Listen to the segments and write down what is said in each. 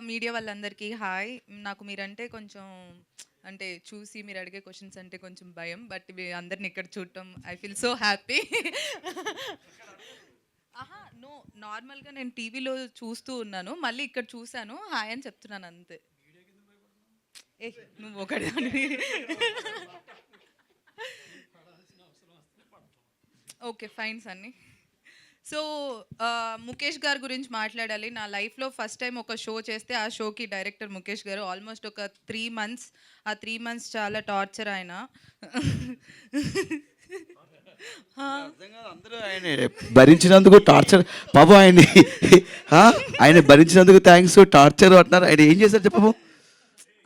Media వాళ్ళందరికీ hi. నాకు మీరంటే కొంచెం అంటే చూసి మీరు అడిగే క్వెషన్స్ అంటే కొంచెం భయం. బట్ మీ అందరిని ఇక్కడ చూడటం ఐ ఫీల్ సో హ్యాపీ. ఆహా! నో, నార్మల్‌గా నేను టీవీలో చూస్తూ ఉన్నాను. మళ్ళీ ఇక్కడ చూసాను. హాయ్ అని చెప్తున్నాను అంతే. ఏ నువ్వు ఒకదానివి. Okay. Fine Sunny. So, Mukesh గారి గురించి మాట్లాడాలి. నా లైఫ్‌లో ఫస్ట్ టైమ్ ఒక షో చేస్తే, ఆ షోకి డైరెక్టర్ ముఖేష్ గారు. ఆల్మోస్ట్ ఒక 3 మంత్స్. ఆ 3 మంత్స్ చాలా టార్చర్ ఆయన. ఆ! అర్థం కాదు. అందరూ ఆయన భరించినందుకు టార్చర్ పాపం ఆయన్ని ఆయన భరించినందుకు థ్యాంక్స్ టార్చర్ అంటున్నారు. ఆయన ఏం చేశారు చెప్పము.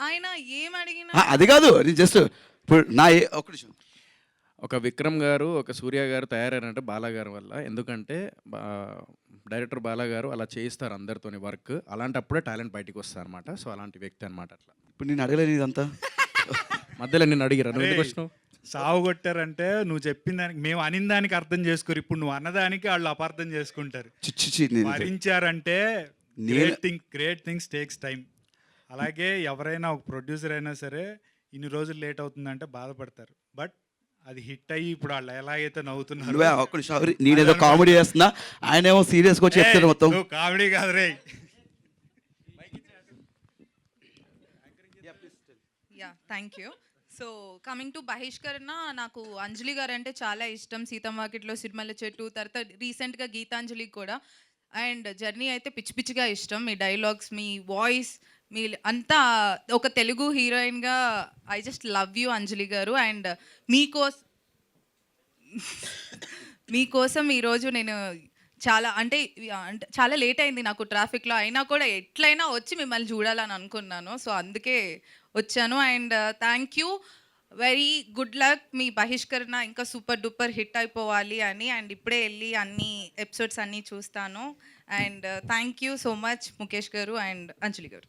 ఆయన ఏమడిగినా అది కాదు, జస్ట్ ఇప్పుడు ఒక్క నిమిషం. ఒక విక్రమ్ గారు, ఒక సూర్య గారు తయారయ్యారంటే బాలా గారి వల్ల. ఎందుకంటే డైరెక్టర్ బాలా గారు అలా చేయిస్తారు అందరితోని వర్క్. అలాంటప్పుడే టాలెంట్ బయటికి వస్తారనమాట. సో అలాంటి వ్యక్తి అనమాట అట్లా. ఇప్పుడు నేను అడగలేను ఇదంతా. మధ్యలో నిన్ను అడిగిరా నువ్వు ఎందుకు వచ్చినావు? సావు కొట్టారంటే నువ్వు చెప్పిన దానికి మేము అనిన దానికి అర్థం చేసుకోరు. ఇప్పుడు నువ్వు అన్నదానికి వాళ్ళు అపార్థం చేసుకుంటారు. చిచ్చి భరించారంటే గ్రేట్ థింగ్స్ టేక్స్ టైం. అలాగే ఎవరైనా ఒక ప్రొడ్యూసర్ అయినా సరే ఇన్ని రోజులు లేట్ అవుతుందంటే బాధపడతారు. బట్ అది హిట్ అయ్యి ఇప్పుడు వాళ్ళు ఎలాగైతే నవ్వుతున్నారు. ఒక్క నిమిషం, నేనేదో కామెడీ చేస్తున్నా, ఆయన ఏమో సీరియస్గా వచ్చి చెప్తారు మొత్తం. కామెడీ కాదు రే. Yeah thank you. So coming to బహిష్కరణ, నాకు అంజలి గారు అంటే చాలా ఇష్టం. సీతమ్మ వాకిట్లో సిరిమల్ల చెట్టు, తర్వాత రీసెంట్గా గీతాంజలి కూడా. అండ్ జర్నీ అయితే పిచ్చి పిచ్చిగా ఇష్టం. మీ డైలాగ్స్, మీ వాయిస్, మీ అంతా ఒక తెలుగు హీరోయిన్గా ఐ జస్ట్ లవ్ యూ అంజలి గారు. అండ్ మీకోసం ఈరోజు నేను చాలా అంటే చాలా లేట్ అయింది నాకు ట్రాఫిక్లో. అయినా కూడా ఎట్లయినా వచ్చి మిమ్మల్ని చూడాలని అనుకున్నాను. సో అందుకే వచ్చాను. And thank you, very good luck. మీ బహిష్కరణ ఇంకా సూపర్ డూపర్ హిట్ అయిపోవాలి అని. అండ్ ఇప్పుడే వెళ్ళి అన్ని ఎపిసోడ్స్ అన్నీ చూస్తాను. And thank you so much Mukesh గారు అండ్ అంజలి గారు.